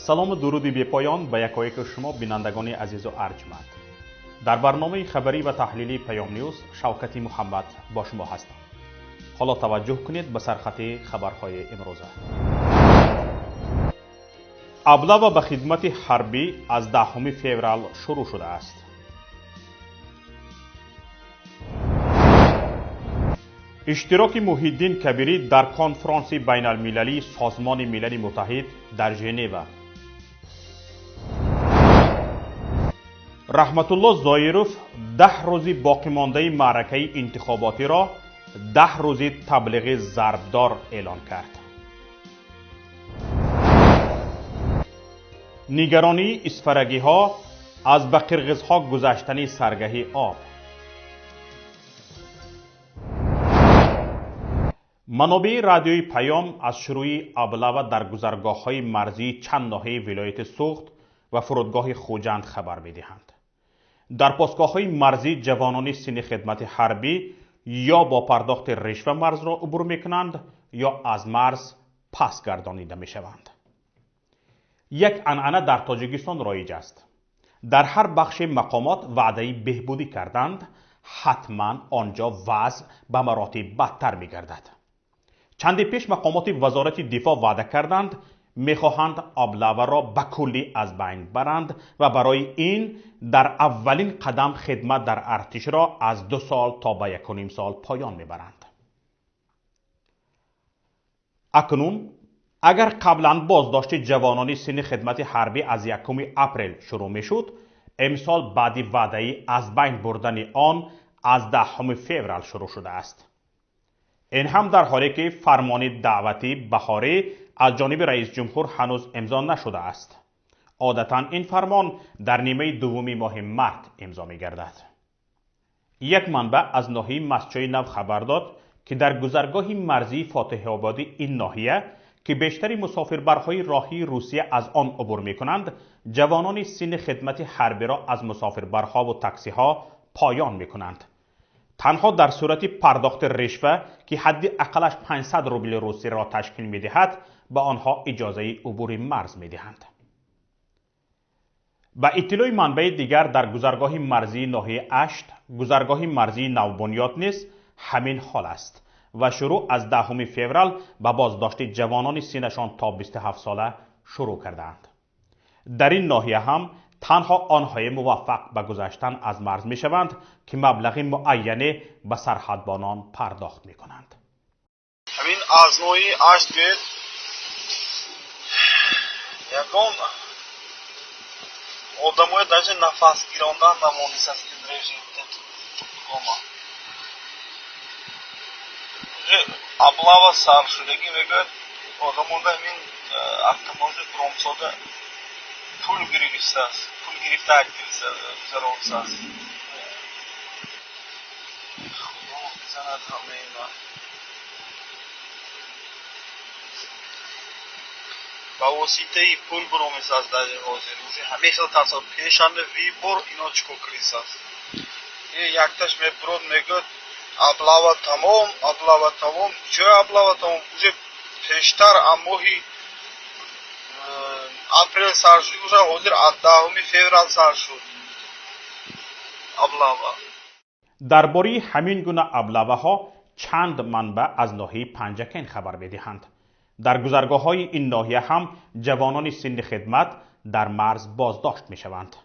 سلام و درودی بی پایان به یکایک شما بینندگان عزیز و ارجمند. در برنامه خبری و تحلیلی پیام نیوز شوکتی محمد با شما هستم. حالا توجه کنید به سرخط خبرهای امروزه. ابله به خدمت حربی از 10 فوریه شروع شده است. اشتراک محیدین کبیری در کنفرانس بین المللی سازمان ملل متحد در ژنو. رحمت الله زایروف 10 روزی باقی مانده معرکه انتخاباتی را 10 روزی تبلیغ ضربدار اعلان کرد. نگرانی اسفرگی ها از به قرغیز ها گذشتن سرگهی آب. منابع رادیوی پیام از شروع ابله در گذرگاه های مرزی چند ناحیه ولایت سوخت و فرودگاه خوجند خبر می‌دهند. در پاسگاه های مرزی جوانان سن خدمت حربی یا با پرداخت رشوه مرز را عبور می‌کنند یا از مرز پس گردانیده می‌شوند. یک عنعنه در تاجیکستان رایج است. در هر بخش مقامات وعده بهبودی کردند، حتما آنجا وضع به مراتب بدتر می‌گردد. چندی پیش مقامات وزارت دفاع وعده کردند میخواهند ابله را به کلی از بین برند و برای این در اولین قدم خدمت در ارتش را از 2 سال تا به 1.5 سال پایان میبرند. اکنون اگر قبلا بازداشت جوانان سن خدمت حربی از 1 اپریل شروع میشد، امسال بعد وعده از بین بردن آن از 10 فوریه شروع شده است. این هم در حالی که فرمان دعوتی بهاری از جانب رئیس جمهور هنوز امضا نشده است. عادتا این فرمان در نیمه دوم ماه مارس امضا می گردد. یک منبع از ناحیه مسجد نو خبر داد که در گذرگاه مرزی فاتح آبادی این ناحیه که بیشتر مسافربرهای راهی روسیه از آن عبور می کنند، جوانان سن خدمت حربی را از مسافربرها و تاکسی ها پایان می کنند. تنها در صورت پرداخت رشوه که حد اقلش 500 روبل روسی را تشکیل می دهد به آنها اجازه عبور مرز می دهند. با اطلاع منبع دیگر در گذرگاه مرزی ناحیه اشت، گذرگاه مرزی نوبنیاد نیز همین حال است و شروع از 10 فوریه به بازداشت جوانان سنشان تا 27 ساله شروع کردند. در این ناحیه هم تنها آنهای موفق به گذشتن از مرز می شوند که مبلغ معینی به سرحدبانان پرداخت می کنند. همین از نوعی اشت گید یکم آدمای даже نفس گیراندن نمونیست از این رژیم اما ابله سر شدگی میگوید آدمون همین автомат промсода پول گرفته است، پول گرفته گذرانده است. خدا بزند همه اینا. با واسطه پول برومیز از در حاضر уже همیشه تصادف پیشند ویبور اینا چکو کریس است. یکتاش میبرود میگوید ابله تمام جای ابله تمام уже پیشتر اماهی اپریل سر شد حاضر از 10 فوریه سر شد ابله. درباره همین گونه ابله ها چند منبع از ناحیه پنجکین خبر می‌دهند. در گذرگاه های این ناحیه هم جوانان سن خدمت در مرز بازداشت می شوند.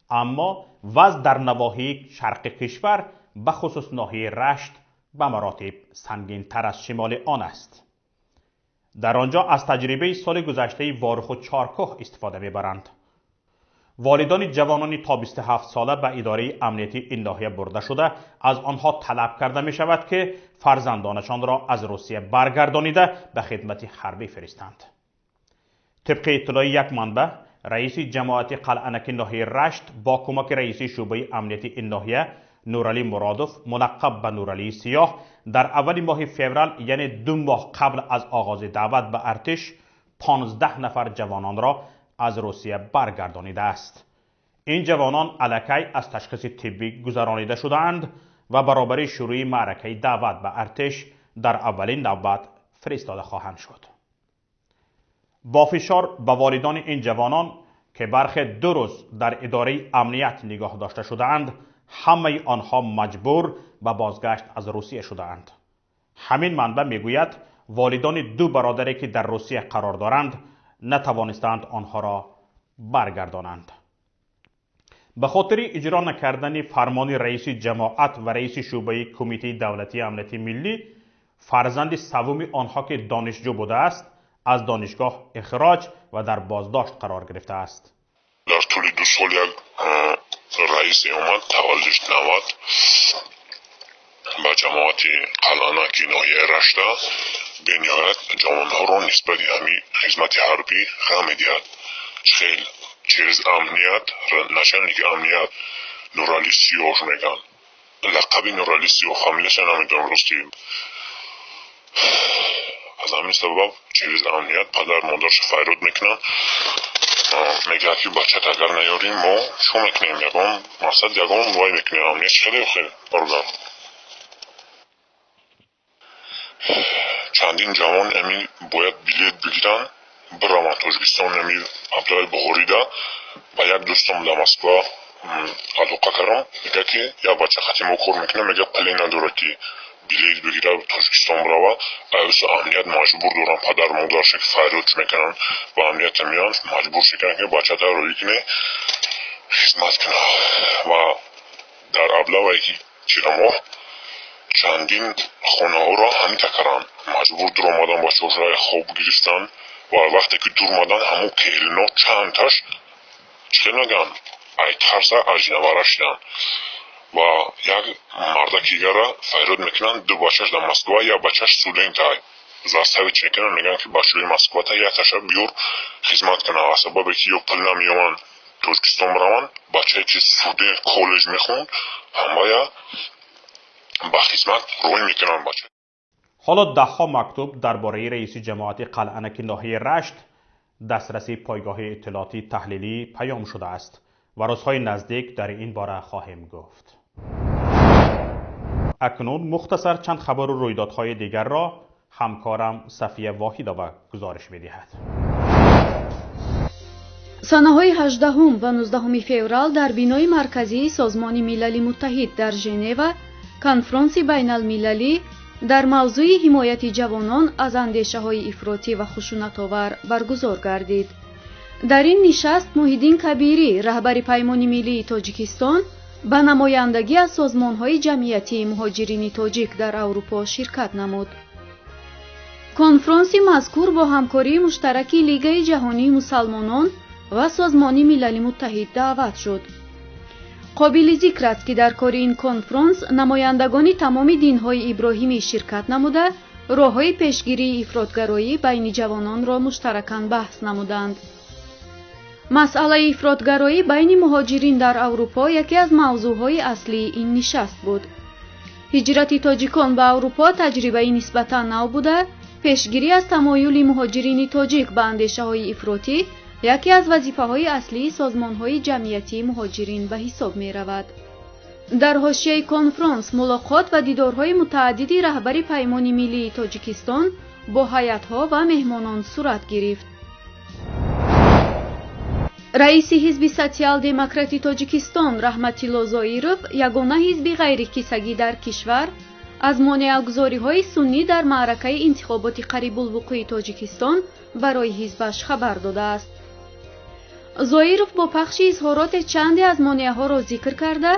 اما وضع در نواحی شرق کشور به خصوص ناحیه رشت به مراتب سنگین تر از شمال آن است. در آنجا از تجربه سال گذشته وارخ و چارکوه استفاده میبرند. والدان جوانان تا 27 ساله به اداره امنیتی این ناحیه برده شده از آنها طلب کرده می شود که فرزندانشان را از روسیه برگردانیده به خدمت حربی فرستند. طبق اطلاع یک منبع، رئیس جماعت قلعه‌نک ناحیه رشت با کمک رئیس شعبه امنیتی این ناحیه نورعلی مرادوف ملقب به نورعلی سیاه در اول ماه فوریه یعنی 2 ماه قبل از آغاز دعوت به ارتش 15 نفر جوانان را از روسیه برگردانیده است. این جوانان الکی از تشخیص طبی گذرانیده شدند و برابر شروع معرکه دعوت به ارتش در اولین نوبت فرستاده خواهند شد. با فشار به والدان این جوانان که برخی 2 روز در اداره امنیت نگاه داشته شده‌اند، همه آنها مجبور به بازگشت از روسیه شده‌اند. همین منبع میگوید والدان 2 برادری که در روسیه قرار دارند نتوانستند آنها را برگردانند. به خاطر اجرا نکردن فرمان رئیس جماعت و رئیس شعبه کمیته دولتی امنیت ملی، فرزند سوم آنها که دانشجو بوده است از دانشگاه اخراج و در بازداشت قرار گرفته است. در طول 2 سال یک رئیس اومد تولدش 90 به جماعت قلعه که ناحیه رشته به نهایت جوانها را نسبت همی خدمت حربی غم میدهد. خیلی через امنیت начальник امنیت نورالی سیاه میگن. لقبی نورالی سیاه فامیلش نمیدونم راستی. از همین سبب через امنیت پدر مادرش فریاد میکنن، میگه که بچه اگر نیاریم ما چون میکنیم، یکم مقصد یکم وای میکنیم. امنیت خیلی برادر چندین جوان امی باید بلیت بگیرن برام تاجیکستان امی عبدالله بخاری ده و یک دوستم در مسکو علاقه کردم، میگه که یا بچه خطیم کار میکنه، میگه پلین نداره که بلیت بگیره تاجیکستان بروه. از امنیت مجبور دارن پدر مادرش که فریاد میکنن و امنیت میان مجبور شدن که بچه تا روی کنه خدمت کنه. و در ابلاغی که چیرماه چندین خانه ها را همین تکران مجبور در آمدن با چوشرهای خواب گرفتن و وقتی که در آمدن همون کهلینا چند تاش چه نگن ای ترسه اجنواره شدن و یک مردکی گره فریاد میکنن 2 بچهش در مسکوه یا بچهش سودین تای زاستویچ میکنن، میگن که بچه‌ی مسکوه تا یک تاشه بیور خدمت کنه. از سبب که یا پل نمیومن تاجیکستان برون، بچه‌ای که سودین کالج میخوند همه یا با خدمت روی میکنن بچه. حالا 10 مکتوب درباره رئیس جماعت قلعه‌نک ناحیه رشت دسترسی پایگاه اطلاعاتی تحلیلی پیام شده است و روزهای نزدیک در این باره خواهیم گفت. اکنون مختصر چند خبر و رویدادهای دیگر را همکارم صفیه واحدова گزارش می‌دهد. санаҳои 18 ва 19 феврал дар бинои марказии созмони милали муттаҳид дар женева конфронси байналмилалӣ дар мавзӯи ҳимояти ҷавонон аз андешаҳои ифротӣ ва хушунатовар баргузор гардид. дар ин нишаст муҳиддин кабирӣ, раҳбари паймони миллии тоҷикистон, ба намояндагӣ аз созмонҳои ҷамъиятии муҳоҷирини тоҷик дар аврупо ширкат намуд. конфронси мазкур бо ҳамкории муштараки лигаи ҷаҳонии мусалмонон ва созмони милали муттаҳид даъват шуд. қобили зикр аст ки дар кори ин конфронс намояндагони тамоми динҳои иброҳимӣ ширкат намуда роҳҳои пешгирии ифротгароӣ байни ҷавононро муштаракан баҳс намуданд. масъалаи ифротгароӣ байни муҳоҷирин дар аврупо яке аз мавзӯъҳои аслии ин нишаст буд. ҳиҷрати тоҷикон ба аврупо таҷрибаи нисбатан нав буда, пешгирӣ аз тамоюли муҳоҷирини тоҷик ба андешаҳои ифротӣ яке аз вазифаҳои аслии созмонҳои ҷамъиятии муҳоҷирин ба ҳисоб меравад. дар ҳошияи конфронс мулоқот ва дидорҳои мутааddиди раҳбари паймони миллии тоҷикистон бо ҳайатҳо ва меҳмонон сурат гирифт. раиси ҳизби социал-демократи тоҷикистон раҳматилло зоиров, ягона ҳизби ғайрикисагӣ дар кишвар, аз монеагузориҳои суннӣ дар маъракаи интихоботи қарибулвуқӯи тоҷикистон барои ҳизбаш хабар додааст. зоиров бо пахши изҳороте чанде аз монеаҳоро зикр карда,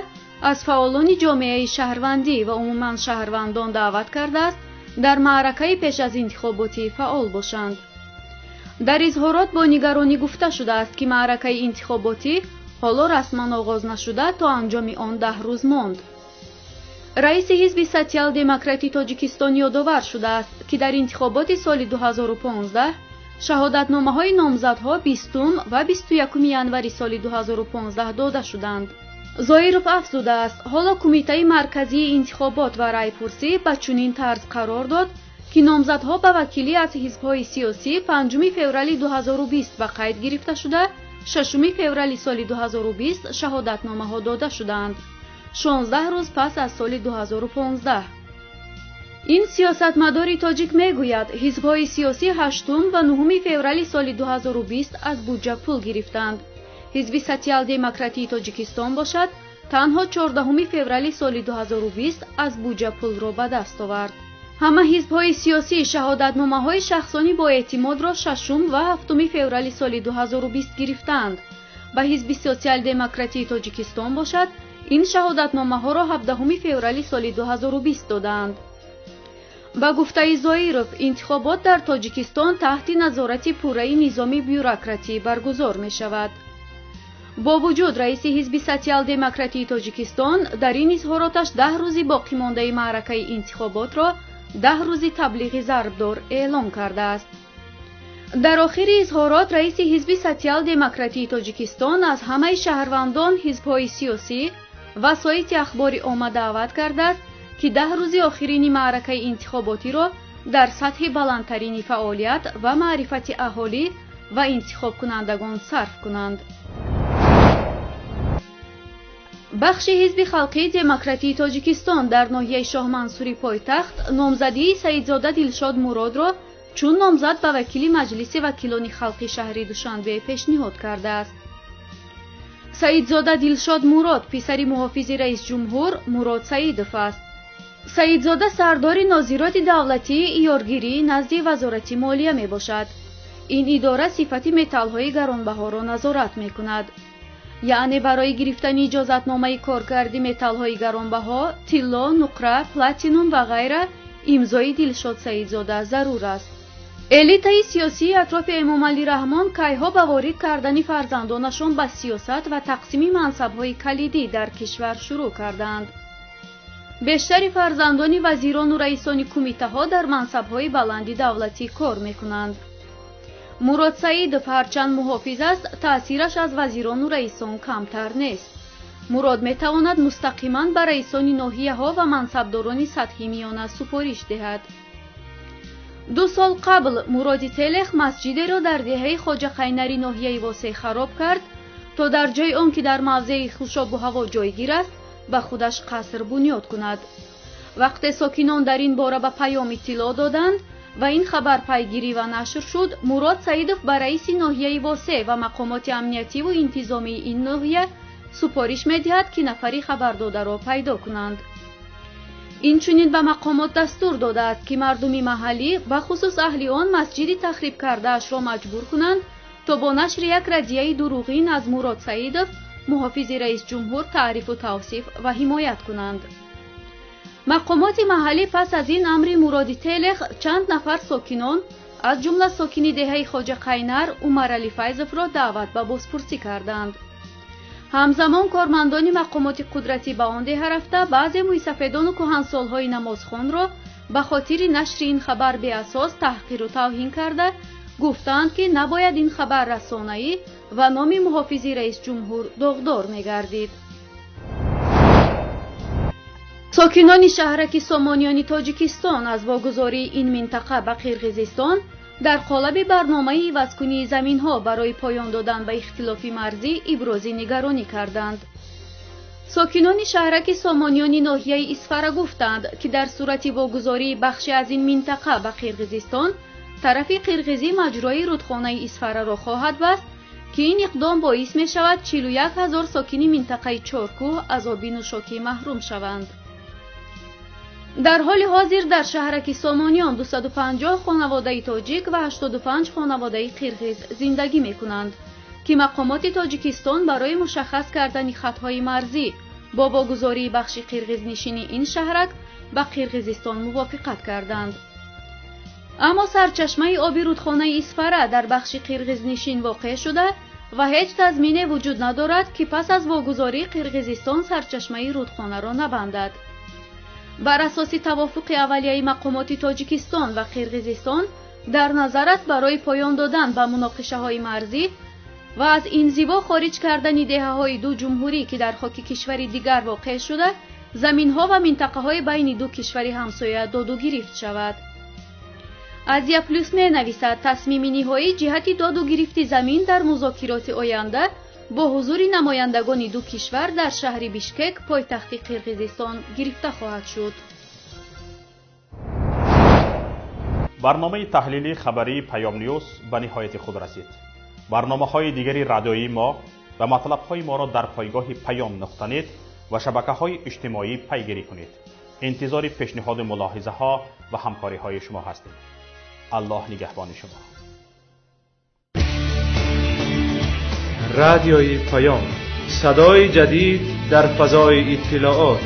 аз фаъолони ҷомеаи шаҳрвандӣ ва умуман шаҳрвандон даъват кардааст дар маъракаи пеш аз интихоботӣ фаъол бошанд. дар изҳорот бо нигаронӣ гуфта шудааст ки маъракаи интихоботӣ ҳоло расман оғоз нашуда, то анҷоми он 10 рӯз монд. раиси ҳизби социал-демократи тоҷикистон ёдовар шудааст ки дар интихоботи соли 2015 шаҳодатномаҳои номзадҳо 20 ва 21 январи соли 2015 дода шуданд. зоиров афзудааст, ҳоло кумитаи марказии интихобот ва райпурсӣ ба чунин тарз қарор дод ки номзадҳо ба вакилӣ аз ҳизбҳои сиёсӣ 5 феврали 2020 ба қайд гирифта шуда, 6 феврали соли 2020 шаҳодатномаҳо дода шуданд, 16 рӯз пас аз соли 2015. این سیاستمداری تاجیک میگوید حزب‌های سیاسی 8 و 9 فوریه سال 2020 از بودجه پول گرفتند. حزب سوسیال دموکراتی تاجیکستان باشد تنها 14 فوریه سال 2020 از بودجه پول را به دست آورد. همه حزب‌های سیاسی شهادتنامه‌های شخصانی با اعتماد را 6 و 7 فوریه سال 2020 گرفتند. به حزب سوسیال دموکراتی تاجیکستان باشد این شهادتنامه‌ها را 17 فوریه سال 2020 دادند. با گفته زوئیروف انتخابات در تاجیکستان تحت نظارت پوره نظام بیوروکراتی برگزار می شود. با وجود رئیس حزب سوسیال دموکراتی تاجیکستان در این اظهاراتش 10 روز باقی مانده معرکه انتخابات را 10 روز تبلیغ ضربدار اعلام کرده است. در آخر اظهارات رئیس حزب سوسیال دموکراتی تاجیکستان از همه شهروندان حزب‌های سیاسی و سایت اخبار عامه دعوت کرده است که 10 روز آخرین معرکه انتخاباتی را در سطح بلندترین فعالیت و معرفت اهالی و انتخاب کنندگان صرف کنند. بخش حزب خلقی دموکراتی تاجیکستان در ناحیه شاه منصوری پایتخت نامزدی سعیدزاده دلشاد مراد را چون نامزد به وکیل مجلس وکیلان خلقی شهر دوشنبه پیشنهاد کرده است. سعیدزاده دلشاد مراد پسر محافظ رئیس جمهور مراد سعیدوف است. سعیدزاده سردار ناظرات دولتی ایارگیری نزد وزارت مالیه می باشد. این اداره صفت متال‌های گرانبها را نظارت می کند. یعنی برای گرفتن اجازتنامه کارکردی متال‌های گرانبها، طلا، نقره، پلاتینوم و غیره امضای دلشاد سعیدزاده ضرور است. الیتای سیاسی اطراف امامعلی رحمان کایها با وارد کردن فرزندانشان به سیاست و تقسیم منصب‌های کلیدی در کشور شروع کردند. بیشتر فرزندان وزیران و رئیسان کمیته‌ها در منصب‌های بلند دولتی کار می‌کنند. مراد سعیدوف هرچند محافظ است، تأثیرش از وزیران و رئیسان کمتر نیست. مراد می‌تواند مستقیما به رئیسان ناحیه‌ها و منصبداران سطحی میانه سپارش دهد. 2 سال قبل مراد تلخ مسجدی را در دهه خواجه قینری ناحیه واسه خراب کرد تا در جای آن که در موضع خوشاب و هوا جایگیر است به خودش قصر بنیاد کند. وقتی ساکنان در این باره به پیام اطلاع دادند و این خبر پیگیری و نشر شد، مراد سعیدوف به رئیس ناحیه واسه و مقامات امنیتی و انتظامی این ناحیه سپارش می‌دهد که نفری خبر داده را پیدا کنند. این چنین به مقامات دستور داده است که مردم محلی و خصوص اهل آن مسجد تخریب کرده اش را مجبور کنند تا با نشر یک ردیه دروغین از مراد سعیدوف محافظ رئیس جمهور تعریف و توصیف و حمایت کنند. مقامات محلی پس از این امر مراد تلخ چند نفر ساکنان از جمله ساکن دهه خواجه قینر عمر علی فیضوف را دعوت به بازپرسی کردند. همزمان کارمندان مقامات قدرتی به آن ده رفته بعضی موسفیدان و کهنسال‌های نمازخوان را به خاطر نشر این خبر بی اساس تحقیر و توهین کرده گفتند که نباید این خبر رسانه‌ای و نام محافظ رئیس جمهور داغدار می‌گردید. ساکنان شهرک سامانیان تاجیکستان از واگذاری این منطقه به قرقیزستان در قالب برنامه عوض‌کنی زمین‌ها برای پایان دادن به اختلاف مرزی ابراز نگرانی کردند. ساکنان شهرک سامانیان ناحیه اسفره گفتند که در صورت واگذاری بخشی از این منطقه به قرقیزستان، طرف قرقیزی مجرای رودخانه اسفره را خواهد بست که این اقدام باعث می شود 41,000 ساکن منطقه چارکوه از آب نوشاکی محروم شوند. در حال حاضر در شهرک سامانیان 250 خانواده تاجیک و 85 خانواده قرقیز زندگی می کنند که مقامات تاجیکستان برای مشخص کردن خطهای مرزی با واگذاری بخش قرقیز نشینی این شهرک به قرقیزستان موافقت کردند. اما سرچشمه آب رودخانه اسفره در بخش قرقیز نشین واقع شده و هیچ تضمینی وجود ندارد که پس از واگذاری قرقیزستان سرچشمه رودخانه را نبندد. بر اساس توافق اولیه مقامات تاجیکستان و قرقیزستان در نظر است برای پایان دادن به مناقشه‌های مرزی و از انزوا خارج کردن دهه‌های دو جمهوری که در خاک کشوری دیگر واقع شده، زمین‌ها و منطقه‌های بین دو کشور همسایه داد و گرفت شود. آزیا پلوس می‌نویسد تصمیم نهایی جهت داد و گرفت زمین در مذاکرات آینده با حضور نمایندگان دو کشور در شهر بیشکک پایتخت قرقیزستان گرفته خواهد شد. برنامه تحلیلی خبری پیام نیوز به نهایت خود رسید. برنامه‌های دیگری رادیویی ما و مطلب‌های ما را در پایگاه پیام نقطه نت و شبکه‌های اجتماعی پیگیری کنید. انتظار پیشنهاد ملاحظه‌ها و همکاری‌های شما هستیم. الله نگهبان شما. رادیوی پیام، صدای جدید در فضای اطلاعات.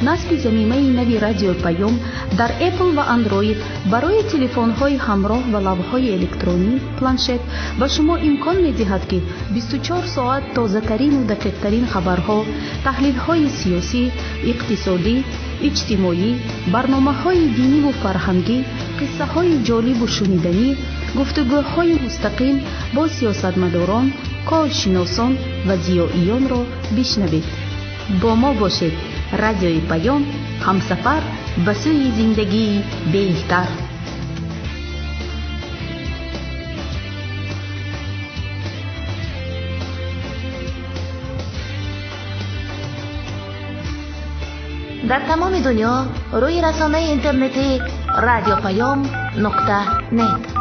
نصب ضمیمه نوی رادیو پیام در اپل و اندروید برای تلفن‌های همراه و لاب‌های الکترونی پلانشت به شما امکان می‌دهد که 24 ساعت تازه‌ترین و دقیق‌ترین خبرها، تحلیل‌های سیاسی، اقتصادی، اجتماعی، برنامه‌های دینی و فرهنگی، قصه‌های جالب و شنیدنی، گفتگوهای مستقیم با سیاستمداران، کارشناسان و ضیائیان را بشنوید. با ما باشید. رادیوی پیام، همسفر به سوی زندگی بهتر. در تمام دنیا روی رسانه اینترنتی رادیو پیام نقطه نت